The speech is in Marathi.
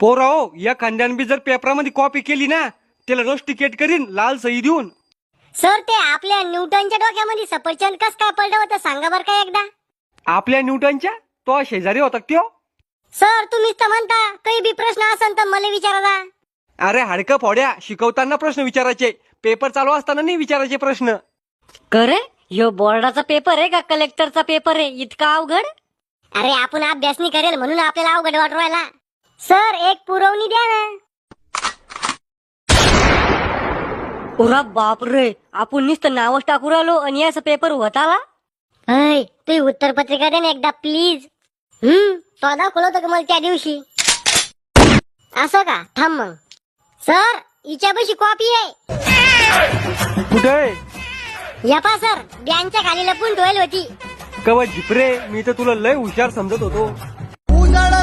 पोरा हो, या खांद्यान बी जर पेपरामध्ये कॉपी केली ना त्याला रोस्टिकेट करीन लाल सही देऊन. सर ते आपल्या न्यूटनच्या डोक्यामध्ये सफरचंद कस काय पडलं होतं सांगा बर का एकदा. आपल्या न्यूटनच्या तो शेजारी होता त्यो. सर तुम्हीच तर म्हणता काही बी प्रश्न असेल तर मला विचारा. अरे हाडकं फोड्या, शिकवताना प्रश्न विचारायचे, पेपर चालू असताना नाही विचारायचे प्रश्न. करे ह्यो बोर्डाचा पेपर आहे का कलेक्टरचा पेपर आहे इतका अवघड? अरे आपण अभ्यास नाही करेल म्हणून आपल्याला अवघड वाटू राहिला. सर एक पुरवणी द्या ना. उरा बाप रे, आपण नुसतं नावच टाकू राहिलो आणि याचा पेपर होत आला. अय तू उत्तर पत्रिका दे ना एकदा प्लीज. तो दाखवलं होतं का मला त्या दिवशी. असं का, थांब मग. सर हिच्यापाशी कॉपी आहे. कुठे? या पा सर बँकच्या खाली लपून ठेवली होती. कवा झिपरे, मी तर तुला लय हुशार समजत होतो. उजळला